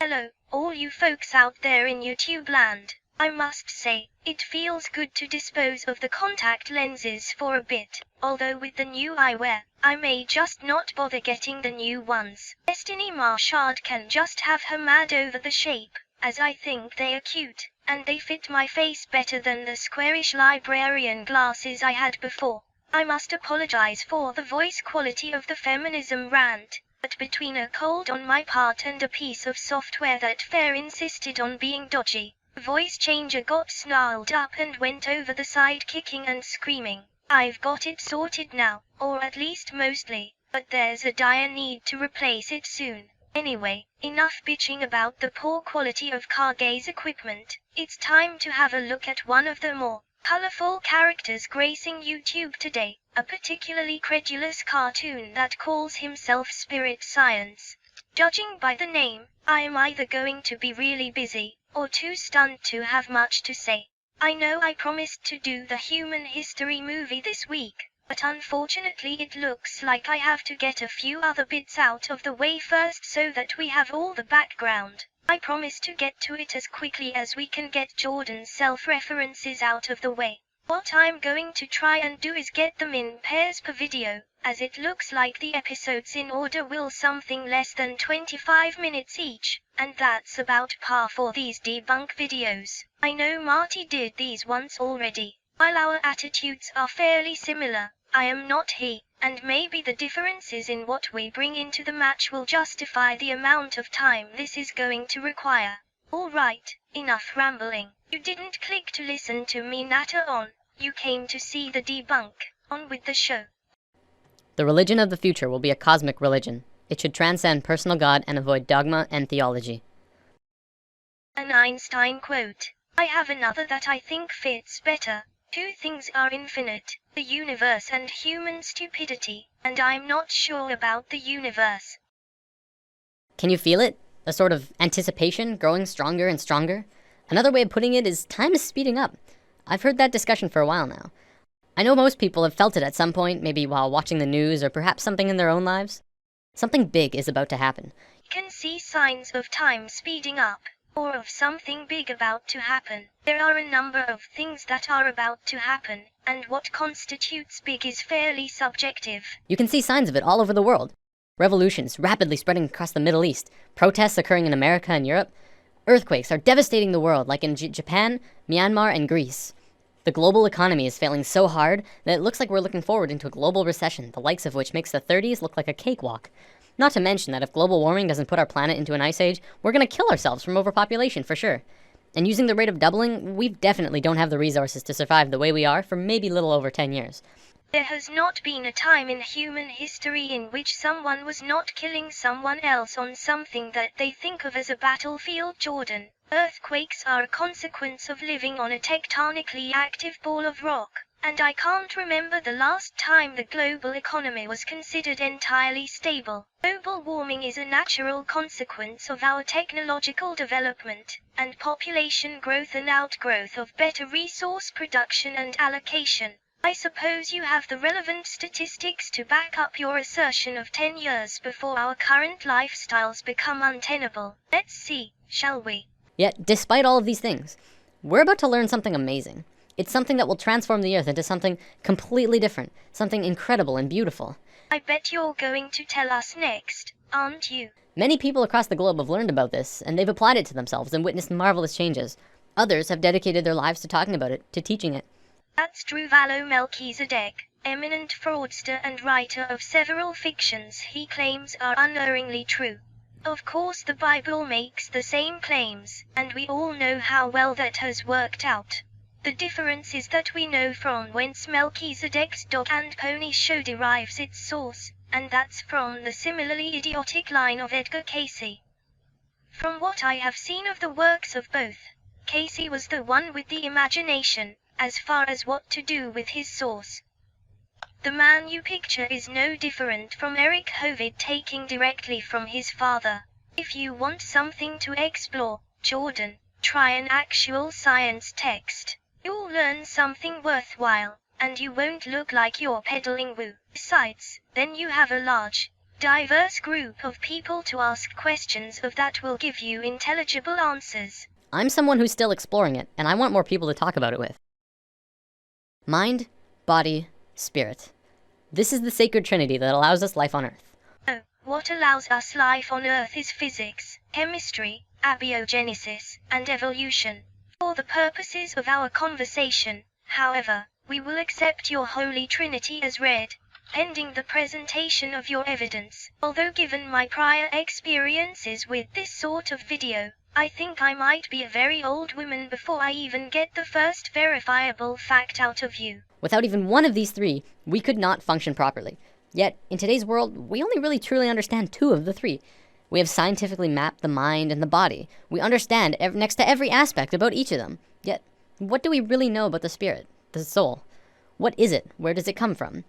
Hello, all you folks out there in YouTube land. I must say, it feels good to dispose of the contact lenses for a bit, although with the new eyewear, I may just not bother getting the new ones. Destiny Marchard can just have her mad over the shape, as I think they are cute, and they fit my face better than the squarish librarian glasses I had before. I must apologize for the voice quality of the feminism rant, but between a cold on my part and a piece of software that fair insisted on being dodgy, the voice changer got snarled up and went over the side kicking and screaming. I've got it sorted now, or at least mostly, but there's a dire need to replace it soon. Anyway, enough bitching about the poor quality of car gaze equipment. It's time to have a look at one of the more colorful characters gracing YouTube today, a particularly credulous cartoon that calls himself Spirit Science. Judging by the name, I am either going to be really busy, or too stunned to have much to say. I know I promised to do the human history movie this week, but unfortunately it looks like I have to get a few other bits out of the way first so that we have all the background. I promise to get to it as quickly as we can get Jordan's self-references out of the way. What I'm going to try and do is get them in pairs per video, as it looks like the episodes in order will something less than 25 minutes each, and that's about par for these debunk videos. I know Marty did these once already. While our attitudes are fairly similar, I am not he, and maybe the differences in what we bring into the match will justify the amount of time this is going to require. Alright, enough rambling. You didn't click to listen to me natter on, you came to see the debunk. On with the show. The religion of the future will be a cosmic religion. It should transcend personal God and avoid dogma and theology. An Einstein quote. I have another that I think fits better. Two things are infinite, the universe and human stupidity, and I'm not sure about the universe. Can you feel it? A sort of anticipation growing stronger and stronger? Another way of putting it is time is speeding up. I've heard that discussion for a while now. I know most people have felt it at some point, maybe while watching the news or perhaps something in their own lives. Something big is about to happen. You can see signs of time speeding up, or of something big about to happen. There are a number of things that are about to happen, and what constitutes big is fairly subjective. You can see signs of it all over the world. Revolutions rapidly spreading across the Middle East, protests occurring in America and Europe. Earthquakes are devastating the world, like in Japan, Myanmar, and Greece. The global economy is failing so hard that it looks like we're looking forward into a global recession, the likes of which makes the 30s look like a cakewalk. Not to mention that if global warming doesn't put our planet into an ice age, we're going to kill ourselves from overpopulation for sure. And using the rate of doubling, we definitely don't have the resources to survive the way we are for maybe little over 10 years. There has not been a time in human history in which someone was not killing someone else on something that they think of as a battlefield. Jordan. Earthquakes are a consequence of living on a tectonically active ball of rock, and I can't remember the last time the global economy was considered entirely stable. Global warming is a natural consequence of our technological development, and population growth and outgrowth of better resource production and allocation. I suppose you have the relevant statistics to back up your assertion of 10 years before our current lifestyles become untenable. Let's see, shall we? Yet, despite all of these things, we're about to learn something amazing. It's something that will transform the Earth into something completely different, something incredible and beautiful. I bet you're going to tell us next, aren't you? Many people across the globe have learned about this, and they've applied it to themselves and witnessed marvelous changes. Others have dedicated their lives to talking about it, to teaching it. That's Druvalo Melchizedek, eminent fraudster and writer of several fictions he claims are unerringly true. Of course the Bible makes the same claims, and we all know how well that has worked out. The difference is that we know from whence Melchizedek's dog and pony show derives its source, and that's from the similarly idiotic line of Edgar Cayce. From what I have seen of the works of both, Cayce was the one with the imagination, as far as what to do with his source. The man you picture is no different from Eric Hovid taking directly from his father. If you want something to explore, Jordan, try an actual science text. You'll learn something worthwhile, and you won't look like you're peddling woo. Besides, then you have a large, diverse group of people to ask questions of that will give you intelligible answers. I'm someone who's still exploring it, and I want more people to talk about it with. Mind, body, spirit. This is the sacred trinity that allows us life on Earth. Oh, what allows us life on Earth is physics, chemistry, abiogenesis, and evolution. For the purposes of our conversation, however, we will accept your Holy Trinity as read, pending the presentation of your evidence. Although given my prior experiences with this sort of video, I think I might be a very old woman before I even get the first verifiable fact out of you. Without even one of these three, we could not function properly. Yet, in today's world, we only really truly understand two of the three. We have scientifically mapped the mind and the body. We understand next to every aspect about each of them. Yet, what do we really know about the spirit, the soul? What is it? Where does it come from?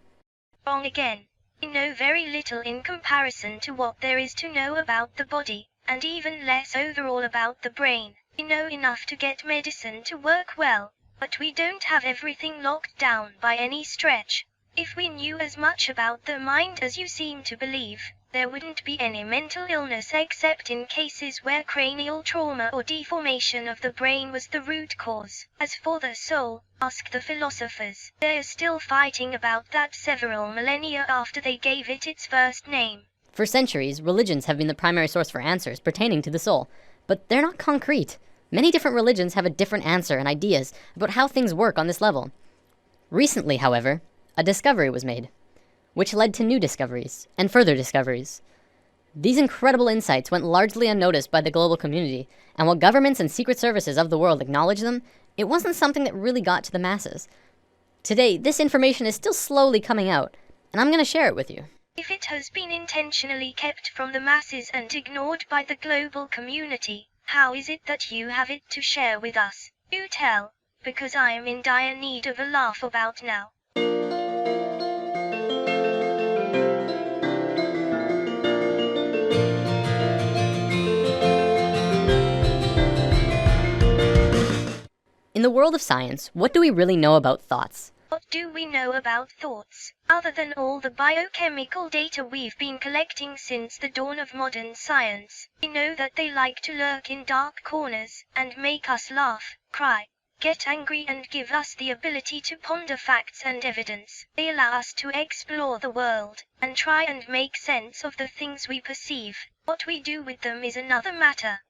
Wrong again. We know very little in comparison to what there is to know about the body, and even less overall about the brain. We know enough to get medicine to work well, but we don't have everything locked down by any stretch. If we knew as much about the mind as you seem to believe, there wouldn't be any mental illness except in cases where cranial trauma or deformation of the brain was the root cause. As for the soul, ask the philosophers. They're still fighting about that several millennia after they gave it its first name. For centuries, religions have been the primary source for answers pertaining to the soul, but they're not concrete. Many different religions have a different answer and ideas about how things work on this level. Recently, however, a discovery was made, which led to new discoveries and further discoveries. These incredible insights went largely unnoticed by the global community, and while governments and secret services of the world acknowledged them, it wasn't something that really got to the masses. Today, this information is still slowly coming out, and I'm going to share it with you. If it has been intentionally kept from the masses and ignored by the global community, how is it that you have it to share with us? Do tell, because I am in dire need of a laugh about now. In the world of science, what do we really know about thoughts? What do we know about thoughts, other than all the biochemical data we've been collecting since the dawn of modern science? We know that they like to lurk in dark corners, and make us laugh, cry, get angry and give us the ability to ponder facts and evidence. They allow us to explore the world, and try and make sense of the things we perceive. What we do with them is another matter.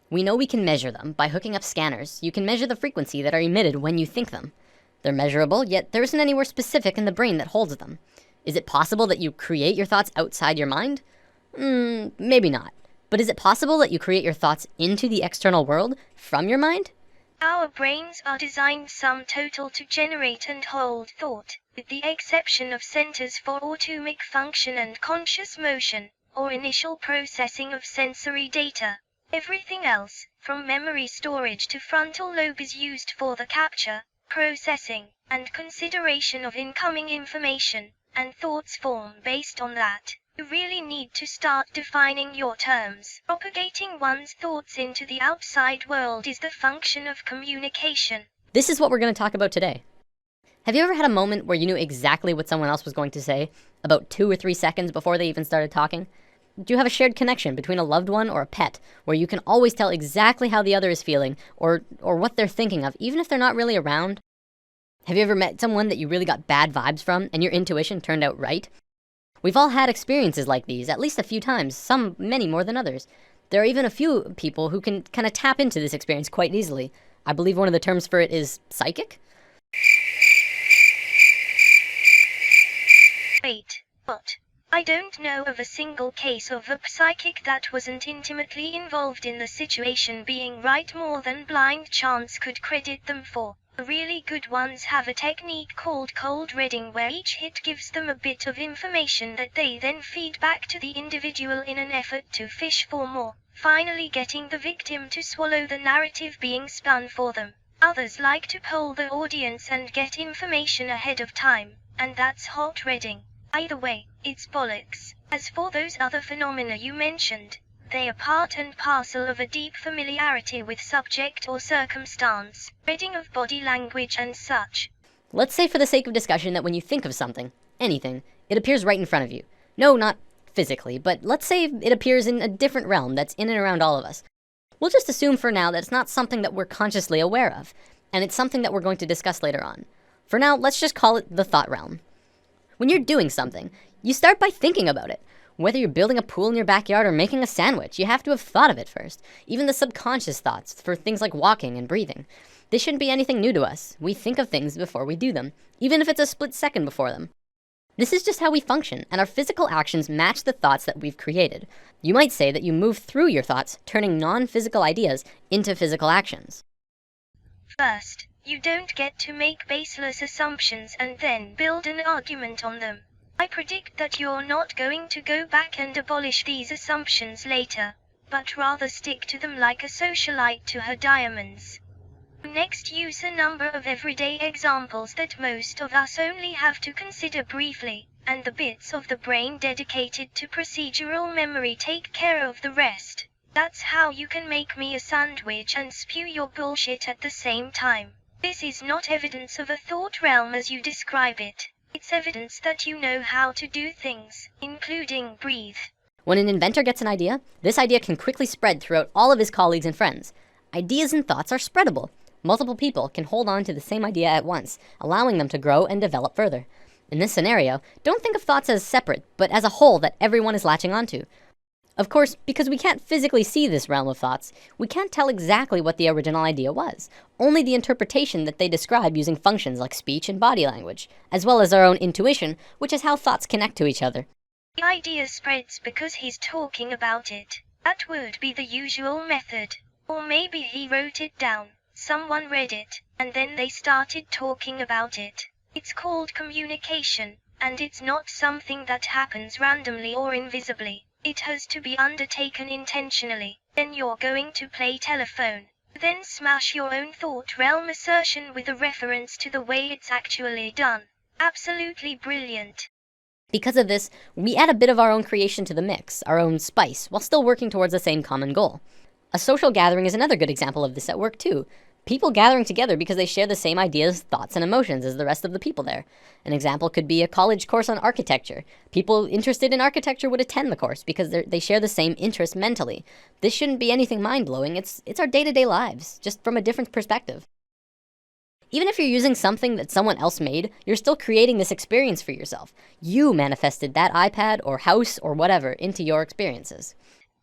We know we can measure them by hooking up scanners. You can measure the frequency that are emitted when you think them. They're measurable, yet there isn't anywhere specific in the brain that holds them. Is it possible that you create your thoughts outside your mind? Maybe not. But is it possible that you create your thoughts into the external world from your mind? Our brains are designed sum total to generate and hold thought, with the exception of centers for autonomic function and conscious motion, or initial processing of sensory data. Everything else, from memory storage to frontal lobe, is used for the capture, processing, and consideration of incoming information, and thoughts form based on that. You really need to start defining your terms. Propagating one's thoughts into the outside world is the function of communication. This is what we're going to talk about today. Have you ever had a moment where you knew exactly what someone else was going to say, about 2 or 3 seconds before they even started talking? Do you have a shared connection between a loved one or a pet, where you can always tell exactly how the other is feeling, or what they're thinking of, even if they're not really around? Have you ever met someone that you really got bad vibes from, and your intuition turned out right? We've all had experiences like these, at least a few times, some many more than others. There are even a few people who can kind of tap into this experience quite easily. I believe one of the terms for it is psychic? Wait, what? I don't know of a single case of a psychic that wasn't intimately involved in the situation being right more than blind chance could credit them for. The really good ones have a technique called cold reading, where each hit gives them a bit of information that they then feed back to the individual in an effort to fish for more, finally getting the victim to swallow the narrative being spun for them. Others like to poll the audience and get information ahead of time, and that's hot reading. Either way, it's bollocks. As for those other phenomena you mentioned, they are part and parcel of a deep familiarity with subject or circumstance, reading of body language and such. Let's say for the sake of discussion that when you think of something, anything, it appears right in front of you. No, not physically, but let's say it appears in a different realm that's in and around all of us. We'll just assume for now that it's not something that we're consciously aware of, and it's something that we're going to discuss later on. For now, let's just call it the thought realm. When you're doing something, you start by thinking about it. Whether you're building a pool in your backyard or making a sandwich, you have to have thought of it first. Even the subconscious thoughts for things like walking and breathing. This shouldn't be anything new to us. We think of things before we do them, even if it's a split second before them. This is just how we function, and our physical actions match the thoughts that we've created. You might say that you move through your thoughts, turning non-physical ideas into physical actions. First, you don't get to make baseless assumptions and then build an argument on them. I predict that you're not going to go back and abolish these assumptions later, but rather stick to them like a socialite to her diamonds. Next, use a number of everyday examples that most of us only have to consider briefly, and the bits of the brain dedicated to procedural memory take care of the rest. That's how you can make me a sandwich and spew your bullshit at the same time. This is not evidence of a thought realm as you describe it. It's evidence that you know how to do things, including breathe. When an inventor gets an idea, this idea can quickly spread throughout all of his colleagues and friends. Ideas and thoughts are spreadable. Multiple people can hold on to the same idea at once, allowing them to grow and develop further. In this scenario, don't think of thoughts as separate, but as a whole that everyone is latching onto. Of course, because we can't physically see this realm of thoughts, we can't tell exactly what the original idea was, only the interpretation that they describe using functions like speech and body language, as well as our own intuition, which is how thoughts connect to each other. The idea spreads because he's talking about it. That would be the usual method. Or maybe he wrote it down, someone read it, and then they started talking about it. It's called communication, and it's not something that happens randomly or invisibly. It has to be undertaken intentionally. Then you're going to play telephone. Then smash your own thought realm assertion with a reference to the way it's actually done. Absolutely brilliant. Because of this, we add a bit of our own creation to the mix, our own spice, while still working towards the same common goal. A social gathering is another good example of this at work too. People gathering together because they share the same ideas, thoughts, and emotions as the rest of the people there. An example could be a college course on architecture. People interested in architecture would attend the course because they share the same interest mentally. This shouldn't be anything mind-blowing. It's our day-to-day lives, just from a different perspective. Even if you're using something that someone else made, you're still creating this experience for yourself. You manifested that iPad or house or whatever into your experiences.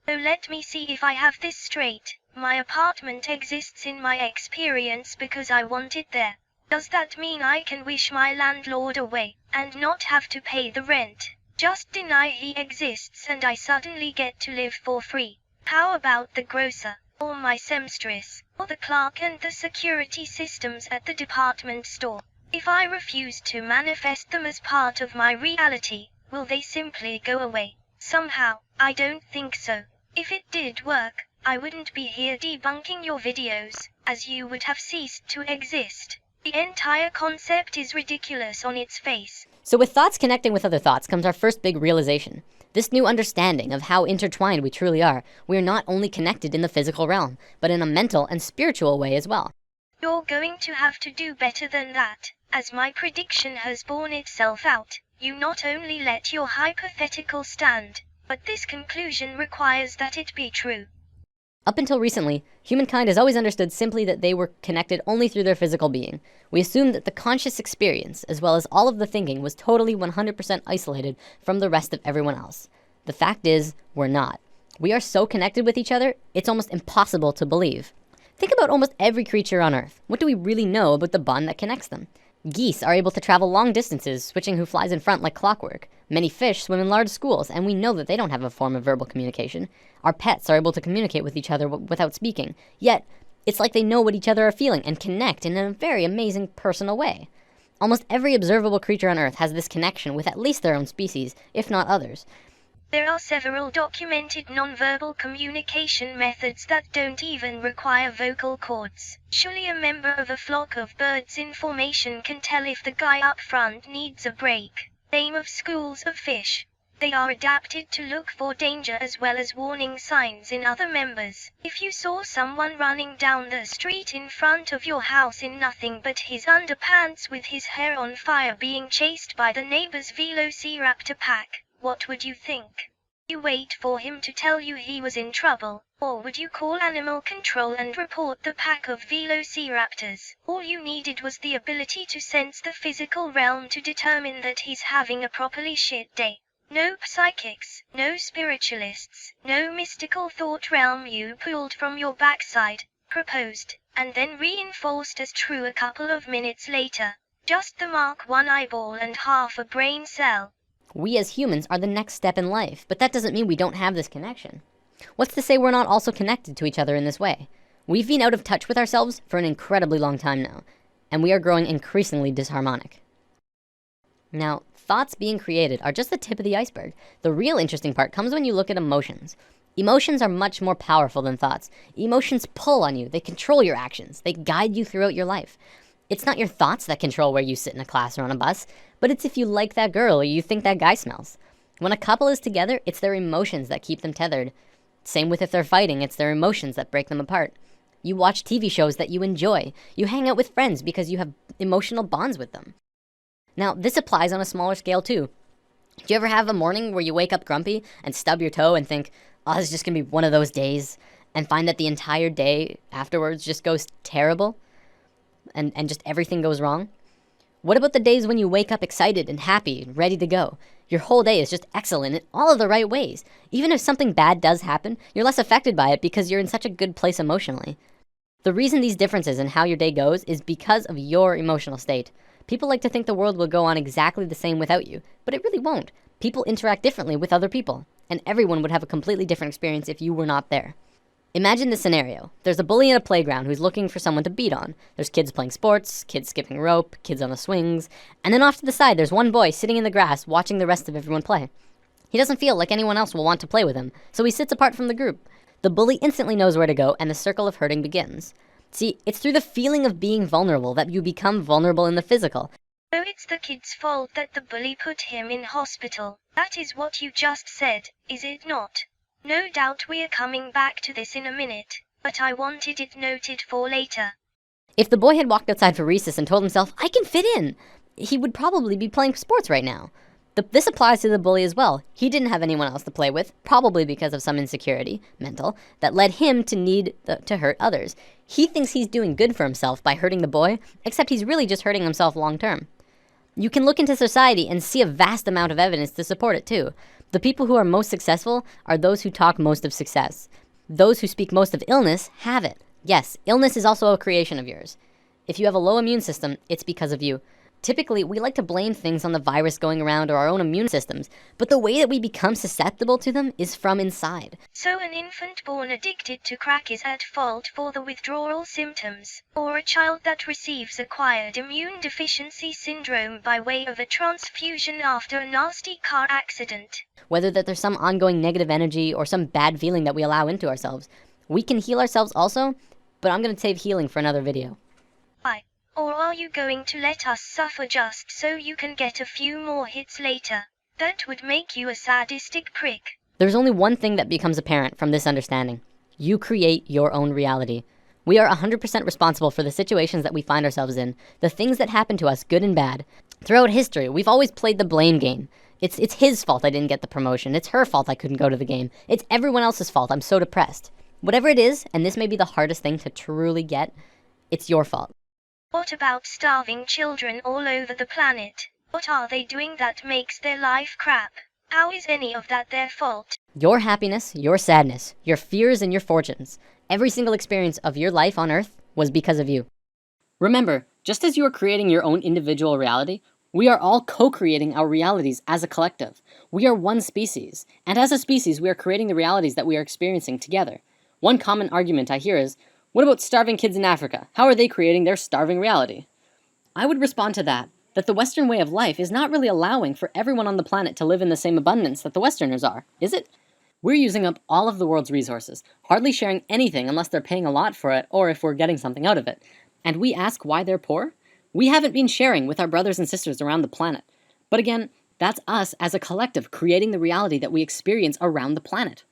So let me see if I have this straight. My apartment exists in my experience because I want it there. Does that mean I can wish my landlord away, and not have to pay the rent? Just deny he exists and I suddenly get to live for free. How about the grocer, or my seamstress, or the clerk and the security systems at the department store? If I refuse to manifest them as part of my reality, will they simply go away? Somehow, I don't think so. If it did work, I wouldn't be here debunking your videos, as you would have ceased to exist. The entire concept is ridiculous on its face. So with thoughts connecting with other thoughts comes our first big realization. This new understanding of how intertwined we truly are. We are not only connected in the physical realm, but in a mental and spiritual way as well. You're going to have to do better than that, as my prediction has borne itself out. You not only let your hypothetical stand, but this conclusion requires that it be true. Up until recently, humankind has always understood simply that they were connected only through their physical being. We assumed that the conscious experience, as well as all of the thinking, was totally 100% isolated from the rest of everyone else. The fact is, we're not. We are so connected with each other, it's almost impossible to believe. Think about almost every creature on Earth. What do we really know about the bond that connects them? Geese are able to travel long distances, switching who flies in front like clockwork. Many fish swim in large schools, and we know that they don't have a form of verbal communication. Our pets are able to communicate with each other without speaking. Yet, it's like they know what each other are feeling and connect in a very amazing personal way. Almost every observable creature on Earth has this connection with at least their own species, if not others. There are several documented nonverbal communication methods that don't even require vocal cords. Surely a member of a flock of birds in formation can tell if the guy up front needs a break. Same of schools of fish. They are adapted to look for danger as well as warning signs in other members. If you saw someone running down the street in front of your house in nothing but his underpants with his hair on fire being chased by the neighbor's velociraptor pack, what would you think? You wait for him to tell you he was in trouble, or would you call animal control and report the pack of velociraptors? All you needed was the ability to sense the physical realm to determine that he's having a properly shit day. No psychics, no spiritualists, no mystical thought realm you pulled from your backside, proposed, and then reinforced as true a couple of minutes later. Just the Mark I eyeball and half a brain cell. We as humans are the next step in life, but that doesn't mean we don't have this connection. What's to say we're not also connected to each other in this way? We've been out of touch with ourselves for an incredibly long time now, and we are growing increasingly disharmonic. Now, thoughts being created are just the tip of the iceberg. The real interesting part comes when you look at emotions. Emotions are much more powerful than thoughts. Emotions pull on you, they control your actions, they guide you throughout your life. It's not your thoughts that control where you sit in a class or on a bus, but it's if you like that girl or you think that guy smells. When a couple is together, it's their emotions that keep them tethered. Same with if they're fighting, it's their emotions that break them apart. You watch TV shows that you enjoy. You hang out with friends because you have emotional bonds with them. Now, this applies on a smaller scale too. Do you ever have a morning where you wake up grumpy and stub your toe and think, oh, this is just gonna be one of those days, and find that the entire day afterwards just goes terrible? And just everything goes wrong? What about the days when you wake up excited and happy and ready to go? Your whole day is just excellent in all of the right ways. Even if something bad does happen, you're less affected by it because you're in such a good place emotionally. The reason these differences in how your day goes is because of your emotional state. People like to think the world will go on exactly the same without you, but it really won't. People interact differently with other people, and everyone would have a completely different experience if you were not there. Imagine this scenario. There's a bully in a playground who's looking for someone to beat on. There's kids playing sports, kids skipping rope, kids on the swings, and then off to the side there's one boy sitting in the grass watching the rest of everyone play. He doesn't feel like anyone else will want to play with him, so he sits apart from the group. The bully instantly knows where to go, and the circle of hurting begins. See, it's through the feeling of being vulnerable that you become vulnerable in the physical. So it's the kid's fault that the bully put him in hospital. That is what you just said, is it not? No doubt we're coming back to this in a minute, but I wanted it noted for later. If the boy had walked outside for recess and told himself, I can fit in, he would probably be playing sports right now. This applies to the bully as well. He didn't have anyone else to play with, probably because of some insecurity, mental, that led him to need to hurt others. He thinks he's doing good for himself by hurting the boy, except he's really just hurting himself long term. You can look into society and see a vast amount of evidence to support it too. The people who are most successful are those who talk most of success. Those who speak most of illness have it. Yes, illness is also a creation of yours. If you have a low immune system, it's because of you. Typically, we like to blame things on the virus going around or our own immune systems, but the way that we become susceptible to them is from inside. So an infant born addicted to crack is at fault for the withdrawal symptoms, or a child that receives acquired immune deficiency syndrome by way of a transfusion after a nasty car accident. Whether that there's some ongoing negative energy or some bad feeling that we allow into ourselves, we can heal ourselves also, but I'm going to save healing for another video. Why? Or are you going to let us suffer just so you can get a few more hits later? That would make you a sadistic prick. There's only one thing that becomes apparent from this understanding. You create your own reality. We are 100% responsible for the situations that we find ourselves in, the things that happen to us, good and bad. Throughout history, we've always played the blame game. It's his fault I didn't get the promotion. It's her fault I couldn't go to the game. It's everyone else's fault I'm so depressed. Whatever it is, and this may be the hardest thing to truly get, it's your fault. What about starving children all over the planet? What are they doing that makes their life crap? How is any of that their fault? Your happiness, your sadness, your fears and your fortunes, every single experience of your life on Earth was because of you. Remember, just as you are creating your own individual reality, we are all co-creating our realities as a collective. We are one species, and as a species, we are creating the realities that we are experiencing together. One common argument I hear is, what about starving kids in Africa? How are they creating their starving reality? I would respond to that the Western way of life is not really allowing for everyone on the planet to live in the same abundance that the Westerners are, is it? We're using up all of the world's resources, hardly sharing anything unless they're paying a lot for it or if we're getting something out of it. And we ask why they're poor? We haven't been sharing with our brothers and sisters around the planet. But again, that's us as a collective creating the reality that we experience around the planet.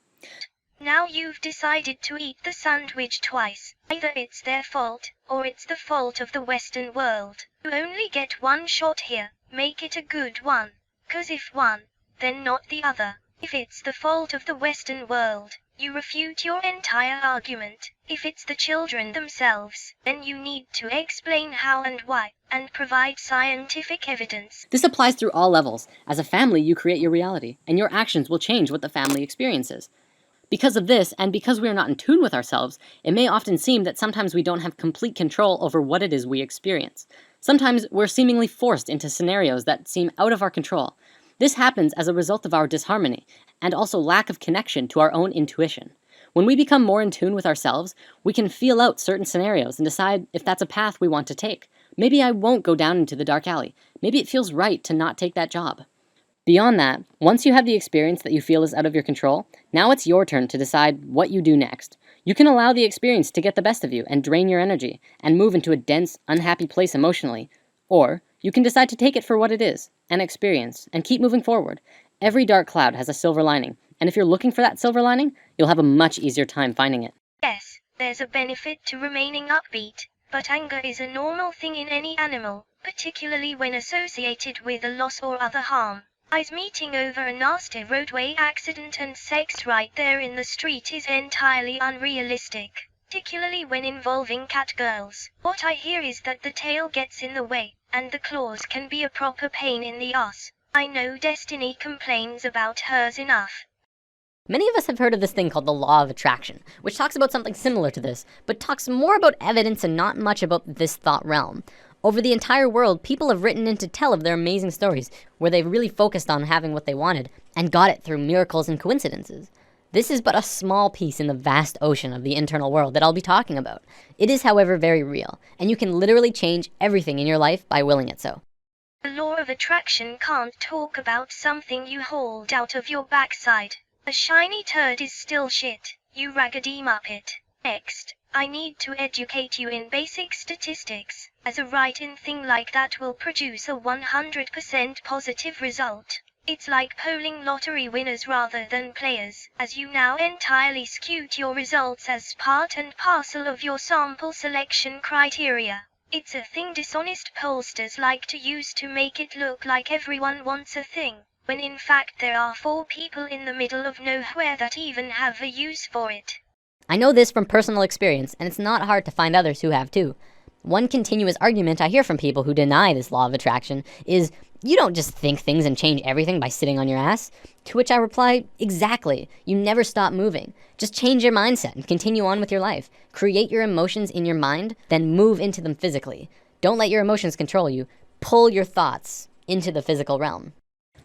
Now you've decided to eat the sandwich twice. Either it's their fault, or it's the fault of the Western world. You only get one shot here. Make it a good one. 'Cause if one, then not the other. If it's the fault of the Western world, you refute your entire argument. If it's the children themselves, then you need to explain how and why, and provide scientific evidence. This applies through all levels. As a family, you create your reality, and your actions will change what the family experiences. Because of this, and because we are not in tune with ourselves, it may often seem that sometimes we don't have complete control over what it is we experience. Sometimes we're seemingly forced into scenarios that seem out of our control. This happens as a result of our disharmony, and also lack of connection to our own intuition. When we become more in tune with ourselves, we can feel out certain scenarios and decide if that's a path we want to take. Maybe I won't go down into the dark alley. Maybe it feels right to not take that job. Beyond that, once you have the experience that you feel is out of your control, now it's your turn to decide what you do next. You can allow the experience to get the best of you and drain your energy, and move into a dense, unhappy place emotionally. Or, you can decide to take it for what it is, an experience, and keep moving forward. Every dark cloud has a silver lining, and if you're looking for that silver lining, you'll have a much easier time finding it. Yes, there's a benefit to remaining upbeat, but anger is a normal thing in any animal, particularly when associated with a loss or other harm. Eyes meeting over a nasty roadway accident and sex right there in the street is entirely unrealistic, particularly when involving cat girls. What I hear is that the tail gets in the way, and the claws can be a proper pain in the ass. I know Destiny complains about hers enough. Many of us have heard of this thing called the law of attraction, which talks about something similar to this, but talks more about evidence and not much about this thought realm. Over the entire world, people have written in to tell of their amazing stories, where they've really focused on having what they wanted, and got it through miracles and coincidences. This is but a small piece in the vast ocean of the internal world that I'll be talking about. It is, however, very real, and you can literally change everything in your life by willing it so. The law of attraction can't talk about something you hold out of your backside. A shiny turd is still shit, you raggedy muppet. Next, I need to educate you in basic statistics, as a write-in thing like that will produce a 100% positive result. It's like polling lottery winners rather than players, as you now entirely skewed your results as part and parcel of your sample selection criteria. It's a thing dishonest pollsters like to use to make it look like everyone wants a thing, when in fact there are 4 people in the middle of nowhere that even have a use for it. I know this from personal experience, and it's not hard to find others who have too. One continuous argument I hear from people who deny this law of attraction is, you don't just think things and change everything by sitting on your ass. To which I reply, exactly. You never stop moving. Just change your mindset and continue on with your life. Create your emotions in your mind, then move into them physically. Don't let your emotions control you. Pull your thoughts into the physical realm.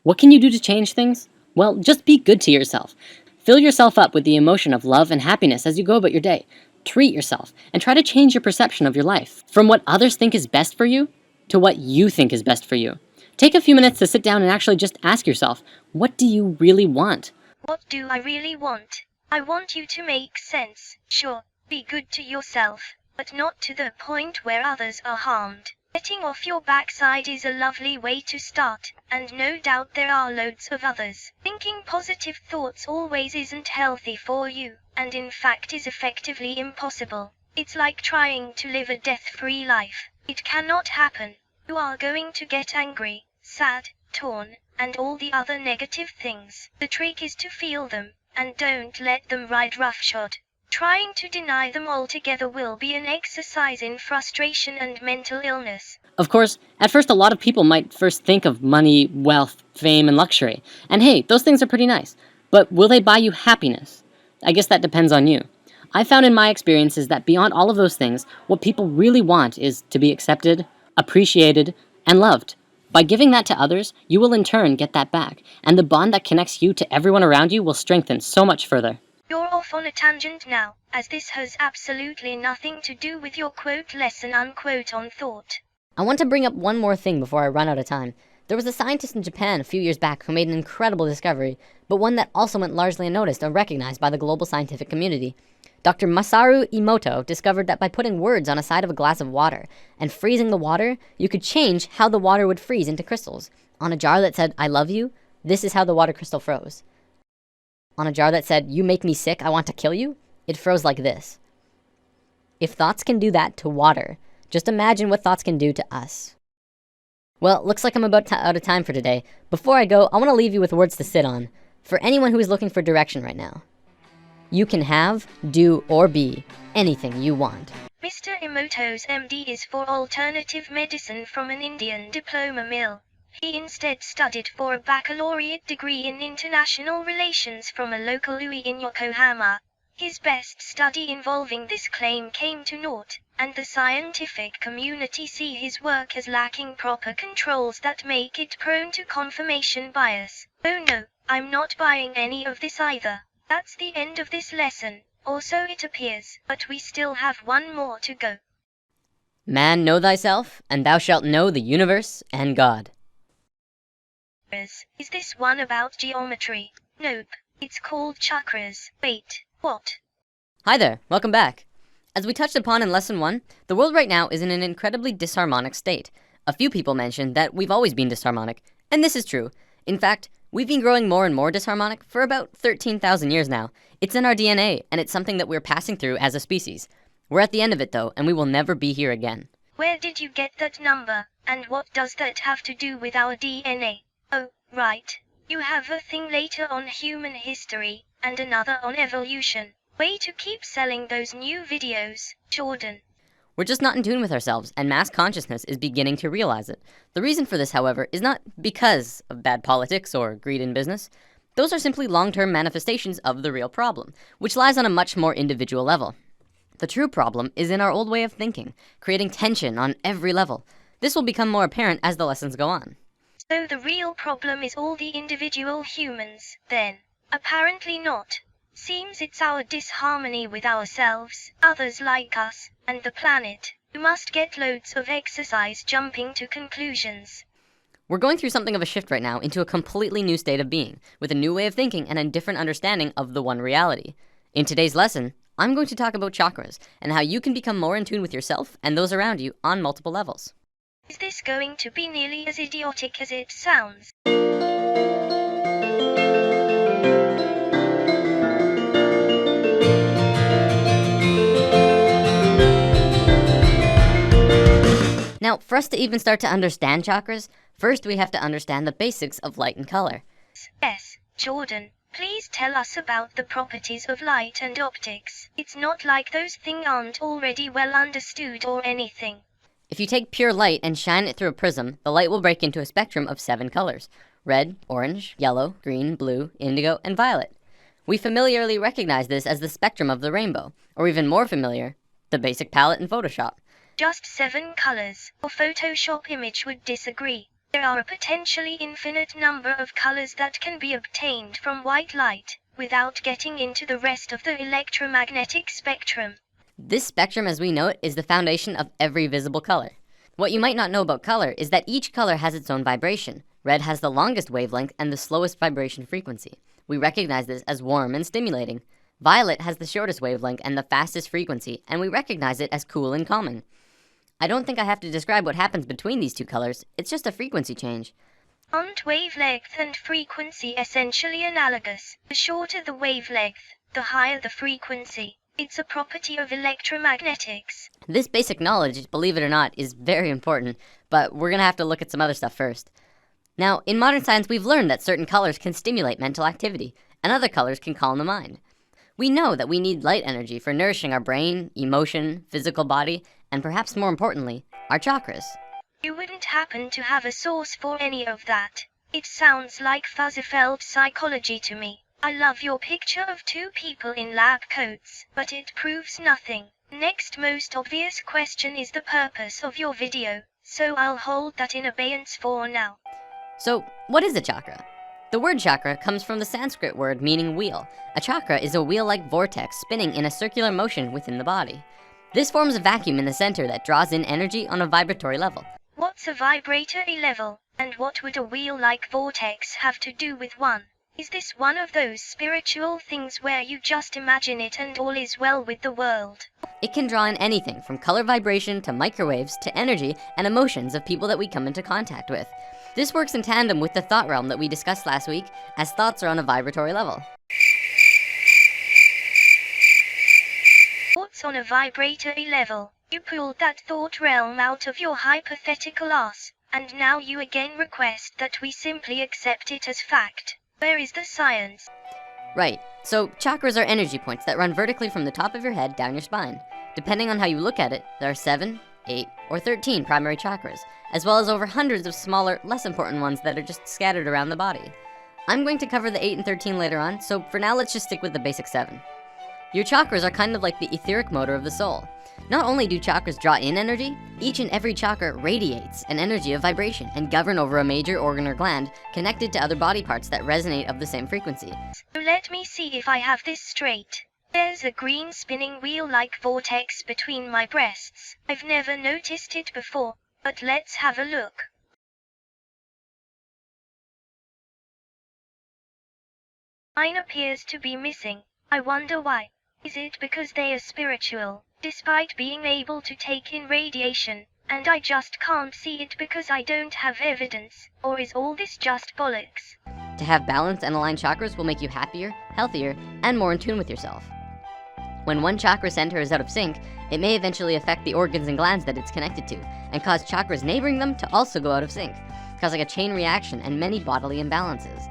What can you do to change things? Well, just be good to yourself. Fill yourself up with the emotion of love and happiness as you go about your day. Treat yourself, and try to change your perception of your life, from what others think is best for you, to what you think is best for you. Take a few minutes to sit down and actually just ask yourself, what do you really want? What do I really want? I want you to make sense. Sure, be good to yourself, but not to the point where others are harmed. Getting off your backside is a lovely way to start, and no doubt there are loads of others. Thinking positive thoughts always isn't healthy for you, and in fact is effectively impossible. It's like trying to live a death-free life. It cannot happen. You are going to get angry, sad, torn, and all the other negative things. The trick is to feel them, and don't let them ride roughshod. Trying to deny them altogether will be an exercise in frustration and mental illness. Of course, at first a lot of people might first think of money, wealth, fame, and luxury. And hey, those things are pretty nice. But will they buy you happiness? I guess that depends on you. I found in my experiences that beyond all of those things, what people really want is to be accepted, appreciated, and loved. By giving that to others, you will in turn get that back, and the bond that connects you to everyone around you will strengthen so much further. You're off on a tangent now, as this has absolutely nothing to do with your quote lesson unquote on thought. I want to bring up one more thing before I run out of time. There was a scientist in Japan a few years back who made an incredible discovery, but one that also went largely unnoticed and recognized by the global scientific community. Dr. Masaru Emoto discovered that by putting words on a side of a glass of water and freezing the water, you could change how the water would freeze into crystals. On a jar that said, "I love you," this is how the water crystal froze. On a jar that said, "You make me sick, I want to kill you," it froze like this. If thoughts can do that to water, just imagine what thoughts can do to us. Well, looks like I'm about out of time for today. Before I go, I want to leave you with words to sit on. for anyone who is looking for direction right now. You can have, do, or be anything you want. Mr. Emoto's MD is for alternative medicine from an Indian diploma mill. He instead studied for a baccalaureate degree in international relations from a local UI in Yokohama. His best study involving this claim came to naught, and the scientific community see his work as lacking proper controls that make it prone to confirmation bias. Oh no, I'm not buying any of this either. That's the end of this lesson, or so it appears, but we still have one more to go. Man, know thyself, and thou shalt know the universe and God. Is this one about geometry? Nope, it's called Chakras. Wait, what? Hi there, welcome back. As we touched upon in Lesson 1, the world right now is in an incredibly disharmonic state. A few people mentioned that we've always been disharmonic, and this is true. In fact, we've been growing more and more disharmonic for about 13,000 years now. It's in our DNA, and it's something that we're passing through as a species. We're at the end of it though, and we will never be here again. Where did you get that number, and what does that have to do with our DNA? Oh, right. You have a thing later on human history, and another on evolution. Way to keep selling those new videos, Jordan. We're just not in tune with ourselves, and mass consciousness is beginning to realize it. The reason for this, however, is not because of bad politics or greed in business. Those are simply long-term manifestations of the real problem, which lies on a much more individual level. The true problem is in our old way of thinking, creating tension on every level. This will become more apparent as the lessons go on. So the real problem is all the individual humans, then? Apparently not. Seems it's our disharmony with ourselves, others like us, and the planet. You must get loads of exercise jumping to conclusions. We're going through something of a shift right now into a completely new state of being, with a new way of thinking and a different understanding of the one reality. In today's lesson, I'm going to talk about chakras, and how you can become more in tune with yourself and those around you on multiple levels. Is this going to be nearly as idiotic as it sounds? Now, for us to even start to understand chakras, first we have to understand the basics of light and color. Yes, Jordan, please tell us about the properties of light and optics. It's not like those things aren't already well understood or anything. If you take pure light and shine it through a prism, the light will break into a spectrum of 7 colors: red, orange, yellow, green, blue, indigo, and violet. We familiarly recognize this as the spectrum of the rainbow, or even more familiar, the basic palette in Photoshop. Just 7 colors, or Photoshop image would disagree. There are a potentially infinite number of colors that can be obtained from white light, without getting into the rest of the electromagnetic spectrum. This spectrum as we know it is the foundation of every visible color. What you might not know about color is that each color has its own vibration. Red has the longest wavelength and the slowest vibration frequency. We recognize this as warm and stimulating. Violet has the shortest wavelength and the fastest frequency, and we recognize it as cool and calming. I don't think I have to describe what happens between these two colors, it's just a frequency change. Aren't wavelength and frequency essentially analogous? The shorter the wavelength, the higher the frequency. It's a property of electromagnetics. This basic knowledge, believe it or not, is very important, but we're gonna have to look at some other stuff first. Now, in modern science, we've learned that certain colors can stimulate mental activity, and other colors can calm the mind. We know that we need light energy for nourishing our brain, emotion, physical body, and perhaps more importantly, our chakras. You wouldn't happen to have a source for any of that. It sounds like fuzzy-felt psychology to me. I love your picture of 2 people in lab coats, but it proves nothing. Next most obvious question is the purpose of your video, so I'll hold that in abeyance for now. So, what is a chakra? The word chakra comes from the Sanskrit word meaning wheel. A chakra is a wheel-like vortex spinning in a circular motion within the body. This forms a vacuum in the center that draws in energy on a vibratory level. What's a vibratory level, and what would a wheel-like vortex have to do with one? Is this one of those spiritual things where you just imagine it and all is well with the world? It can draw in anything from color vibration to microwaves to energy and emotions of people that we come into contact with. This works in tandem with the thought realm that we discussed last week, as thoughts are on a vibratory level. What's on a vibratory level? You pulled that thought realm out of your hypothetical ass, and now you again request that we simply accept it as fact. Where is the science? Right, so chakras are energy points that run vertically from the top of your head down your spine. Depending on how you look at it, there are 7, 8, or 13 primary chakras, as well as over hundreds of smaller, less important ones that are just scattered around the body. I'm going to cover the 8 and 13 later on, so for now let's just stick with the basic 7. Your chakras are kind of like the etheric motor of the soul. Not only do chakras draw in energy, each and every chakra radiates an energy of vibration and govern over a major organ or gland connected to other body parts that resonate of the same frequency. So let me see if I have this straight. There's a green spinning wheel-like vortex between my breasts. I've never noticed it before, but let's have a look. Mine appears to be missing. I wonder why. Is it because they are spiritual, despite being able to take in radiation, and I just can't see it because I don't have evidence? Or is all this just bollocks? To have balanced and aligned chakras will make you happier, healthier, and more in tune with yourself. When one chakra center is out of sync, it may eventually affect the organs and glands that it's connected to, and cause chakras neighboring them to also go out of sync, causing a chain reaction and many bodily imbalances.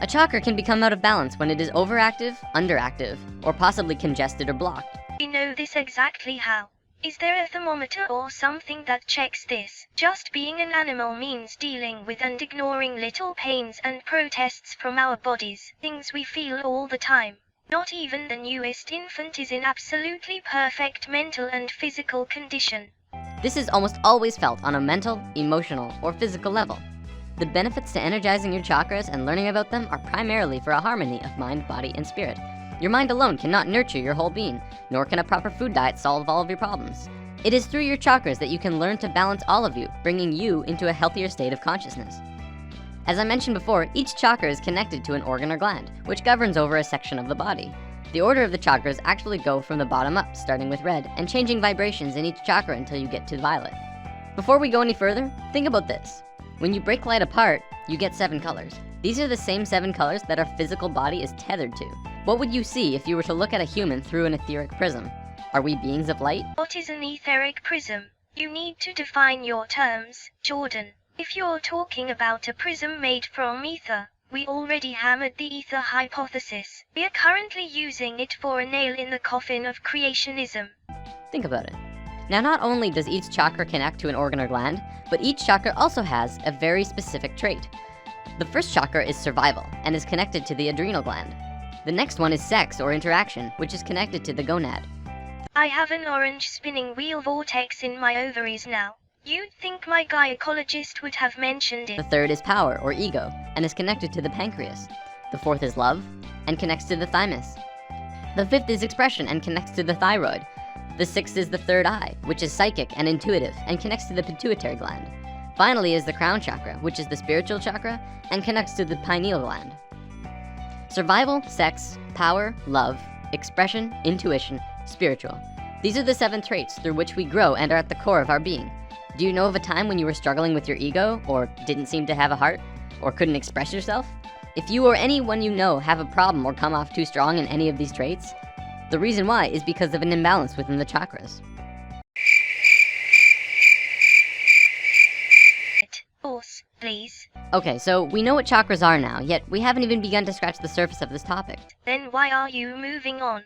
A chakra can become out of balance when it is overactive, underactive, or possibly congested or blocked. We know this exactly how. Is there a thermometer or something that checks this? Just being an animal means dealing with and ignoring little pains and protests from our bodies, things we feel all the time. Not even the newest infant is in absolutely perfect mental and physical condition. This is almost always felt on a mental, emotional, or physical level. The benefits to energizing your chakras and learning about them are primarily for a harmony of mind, body, and spirit. Your mind alone cannot nurture your whole being, nor can a proper food diet solve all of your problems. It is through your chakras that you can learn to balance all of you, bringing you into a healthier state of consciousness. As I mentioned before, each chakra is connected to an organ or gland, which governs over a section of the body. The order of the chakras actually go from the bottom up, starting with red, and changing vibrations in each chakra until you get to violet. Before we go any further, think about this. When you break light apart, you get 7 colors. These are the same 7 colors that our physical body is tethered to. What would you see if you were to look at a human through an etheric prism? Are we beings of light? What is an etheric prism? You need to define your terms, Jordan. If you're talking about a prism made from ether, we already hammered the ether hypothesis. We are currently using it for a nail in the coffin of creationism. Think about it. Now, not only does each chakra connect to an organ or gland, but each chakra also has a very specific trait. The first chakra is survival and is connected to the adrenal gland. The next one is sex or interaction, which is connected to the gonad. I have an orange spinning wheel vortex in my ovaries now. You'd think my gynecologist would have mentioned it. The third is power or ego and is connected to the pancreas. The fourth is love and connects to the thymus. The fifth is expression and connects to the thyroid. The sixth is the third eye, which is psychic and intuitive and connects to the pituitary gland. Finally is the crown chakra, which is the spiritual chakra and connects to the pineal gland. Survival, sex, power, love, expression, intuition, spiritual. These are the 7 traits through which we grow and are at the core of our being. Do you know of a time when you were struggling with your ego, or didn't seem to have a heart, or couldn't express yourself? If you or anyone you know have a problem or come off too strong in any of these traits, the reason why is because of an imbalance within the chakras. Pause, please. Okay, so we know what chakras are now, yet we haven't even begun to scratch the surface of this topic. Then why are you moving on?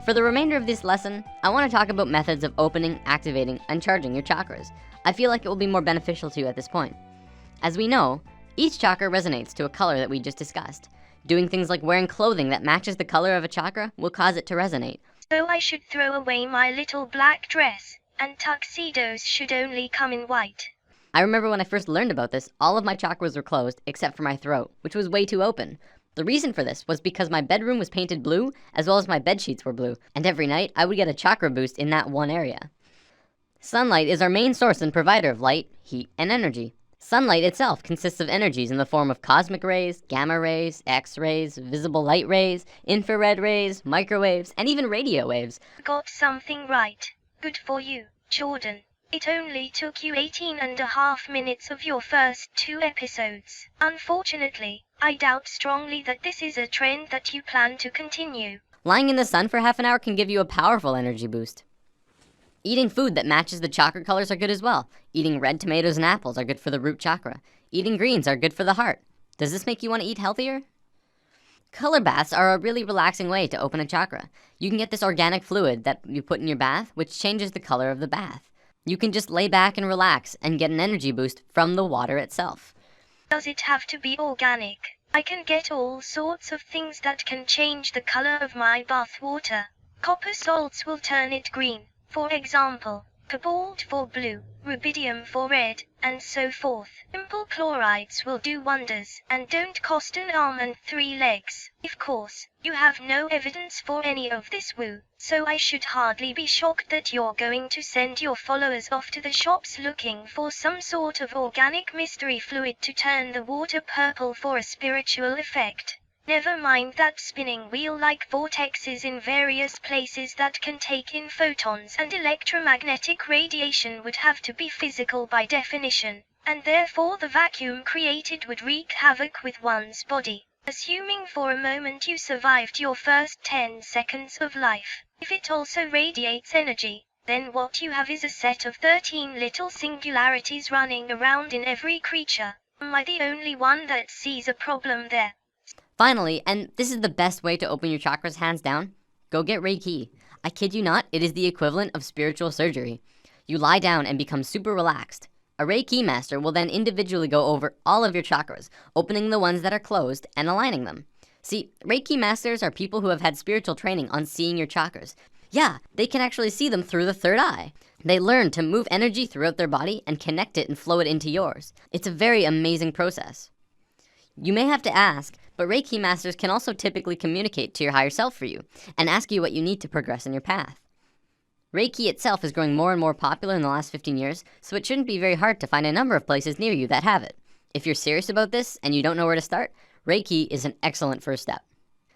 For the remainder of this lesson, I want to talk about methods of opening, activating, and charging your chakras. I feel like it will be more beneficial to you at this point. As we know, each chakra resonates to a color that we just discussed. Doing things like wearing clothing that matches the color of a chakra will cause it to resonate. So I should throw away my little black dress, and tuxedos should only come in white. I remember when I first learned about this, all of my chakras were closed except for my throat, which was way too open. The reason for this was because my bedroom was painted blue, as well as my bed sheets were blue, and every night I would get a chakra boost in that one area. Sunlight is our main source and provider of light, heat, and energy. Sunlight itself consists of energies in the form of cosmic rays, gamma rays, X-rays, visible light rays, infrared rays, microwaves, and even radio waves. Got something right. Good for you, Jordan. It only took you 18.5 minutes of your first 2 episodes. Unfortunately, I doubt strongly that this is a trend that you plan to continue. Lying in the sun for half an hour can give you a powerful energy boost. Eating food that matches the chakra colors are good as well. Eating red tomatoes and apples are good for the root chakra. Eating greens are good for the heart. Does this make you want to eat healthier? Color baths are a really relaxing way to open a chakra. You can get this organic fluid that you put in your bath, which changes the color of the bath. You can just lay back and relax and get an energy boost from the water itself. Does it have to be organic? I can get all sorts of things that can change the color of my bath water. Copper salts will turn it green, for example, cobalt for blue, rubidium for red, and so forth. Simple chlorides will do wonders, and don't cost an arm and 3 legs. Of course, you have no evidence for any of this woo, so I should hardly be shocked that you're going to send your followers off to the shops looking for some sort of organic mystery fluid to turn the water purple for a spiritual effect. Never mind that spinning wheel-like vortexes in various places that can take in photons and electromagnetic radiation would have to be physical by definition, and therefore the vacuum created would wreak havoc with one's body. Assuming for a moment you survived your first 10 seconds of life, if it also radiates energy, then what you have is a set of 13 little singularities running around in every creature. Am I the only one that sees a problem there? Finally, and this is the best way to open your chakras hands down, go get Reiki. I kid you not, it is the equivalent of spiritual surgery. You lie down and become super relaxed. A Reiki master will then individually go over all of your chakras, opening the ones that are closed and aligning them. See, Reiki masters are people who have had spiritual training on seeing your chakras. Yeah, they can actually see them through the third eye. They learn to move energy throughout their body and connect it and flow it into yours. It's a very amazing process. You may have to ask, but Reiki masters can also typically communicate to your higher self for you and ask you what you need to progress in your path. Reiki itself is growing more and more popular in the last 15 years, so it shouldn't be very hard to find a number of places near you that have it. If you're serious about this and you don't know where to start, Reiki is an excellent first step.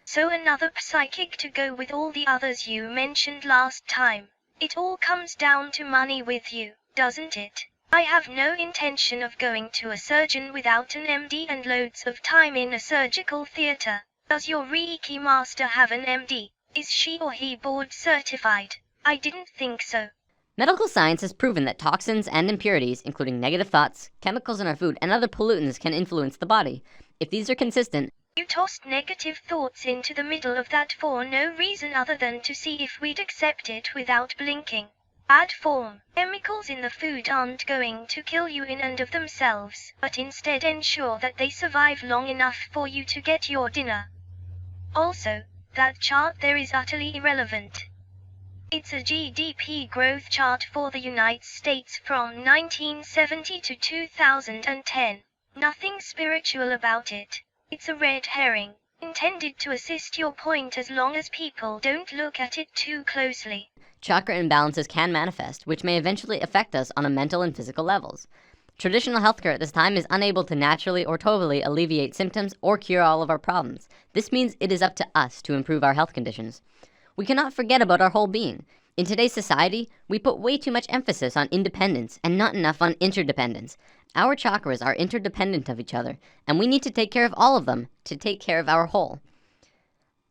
So another psychic to go with all the others you mentioned last time. It all comes down to money with you, doesn't it? I have no intention of going to a surgeon without an MD and loads of time in a surgical theater. Does your Reiki master have an MD? Is she or he board certified? I didn't think so. Medical science has proven that toxins and impurities, including negative thoughts, chemicals in our food, and other pollutants can influence the body. If these are consistent, you tossed negative thoughts into the middle of that for no reason other than to see if we'd accept it without blinking. Bad form. Chemicals in the food aren't going to kill you in and of themselves, but instead ensure that they survive long enough for you to get your dinner. Also, that chart there is utterly irrelevant. It's a GDP growth chart for the United States from 1970 to 2010. Nothing spiritual about it. It's a red herring, intended to assist your point as long as people don't look at it too closely. Chakra imbalances can manifest, which may eventually affect us on a mental and physical levels. Traditional healthcare at this time is unable to naturally or totally alleviate symptoms or cure all of our problems. This means it is up to us to improve our health conditions. We cannot forget about our whole being. In today's society, we put way too much emphasis on independence and not enough on interdependence. Our chakras are interdependent of each other, and we need to take care of all of them to take care of our whole.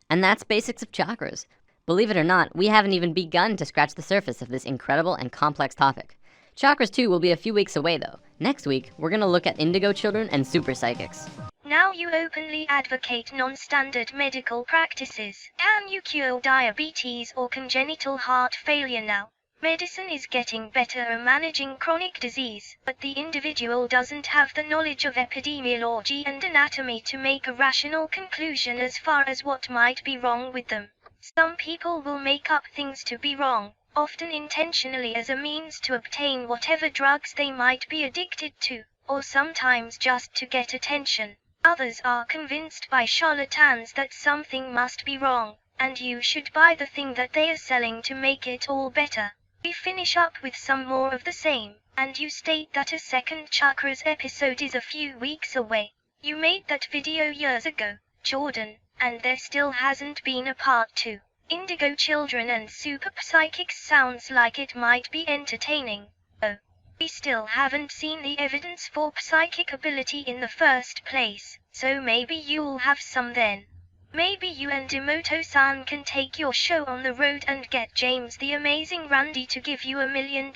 And that's basics of chakras. Believe it or not, we haven't even begun to scratch the surface of this incredible and complex topic. Chakras 2 will be a few weeks away though. Next week, we're gonna look at indigo children and super psychics. Now you openly advocate non-standard medical practices. Can you cure diabetes or congenital heart failure now? Medicine is getting better at managing chronic disease, but the individual doesn't have the knowledge of epidemiology and anatomy to make a rational conclusion as far as what might be wrong with them. Some people will make up things to be wrong, often intentionally as a means to obtain whatever drugs they might be addicted to, or sometimes just to get attention. Others are convinced by charlatans that something must be wrong, and you should buy the thing that they are selling to make it all better. We finish up with some more of the same, and you state that a second Chakras episode is a few weeks away. You made that video years ago, Jordan, and there still hasn't been a part 2. Indigo children and super psychics sounds like it might be entertaining. Oh, we still haven't seen the evidence for psychic ability in the first place, so maybe you'll have some then. Maybe you and Emoto-san can take your show on the road and get James the Amazing Randy to give you $1 million.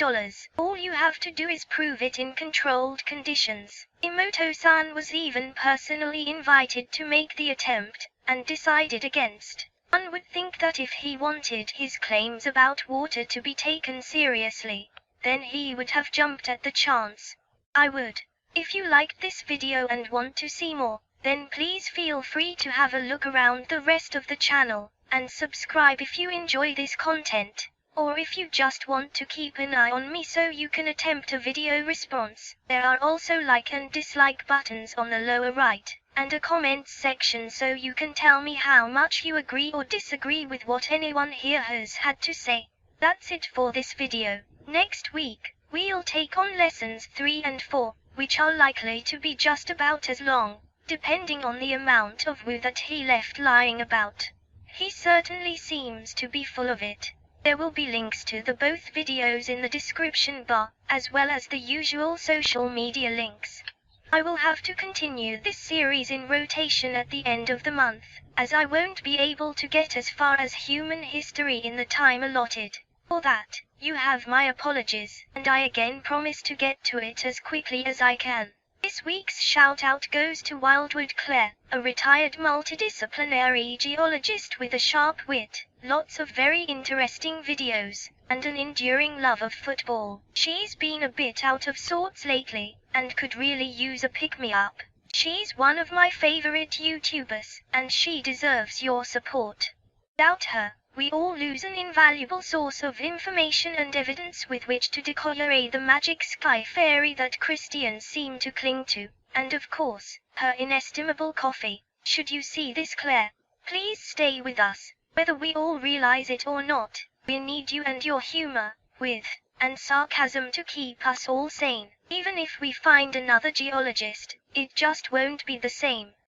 All you have to do is prove it in controlled conditions. Emoto-san was even personally invited to make the attempt, and decided against. One would think that if he wanted his claims about water to be taken seriously, then he would have jumped at the chance. I would. If you liked this video and want to see more, then please feel free to have a look around the rest of the channel, and subscribe if you enjoy this content. Or if you just want to keep an eye on me so you can attempt a video response, there are also like and dislike buttons on the lower right, and a comments section so you can tell me how much you agree or disagree with what anyone here has had to say. That's it for this video. Next week, we'll take on lessons 3 and 4, which are likely to be just about as long, depending on the amount of woo that he left lying about. He certainly seems to be full of it. There will be links to the both videos in the description bar, as well as the usual social media links. I will have to continue this series in rotation at the end of the month, as I won't be able to get as far as human history in the time allotted. For that, you have my apologies, and I again promise to get to it as quickly as I can. This week's shout-out goes to Wildwood Claire, a retired multidisciplinary geologist with a sharp wit, lots of very interesting videos, and an enduring love of football. She's been a bit out of sorts lately, and could really use a pick-me-up. She's one of my favorite YouTubers, and she deserves your support. Without her, we all lose an invaluable source of information and evidence with which to decoy the magic sky fairy that Christians seem to cling to, and of course, her inestimable coffee. Should you see this, Claire, please stay with us. Whether we all realize it or not, we need you and your humor, wit, and sarcasm to keep us all sane. Even if we find another geologist, it just won't be the same.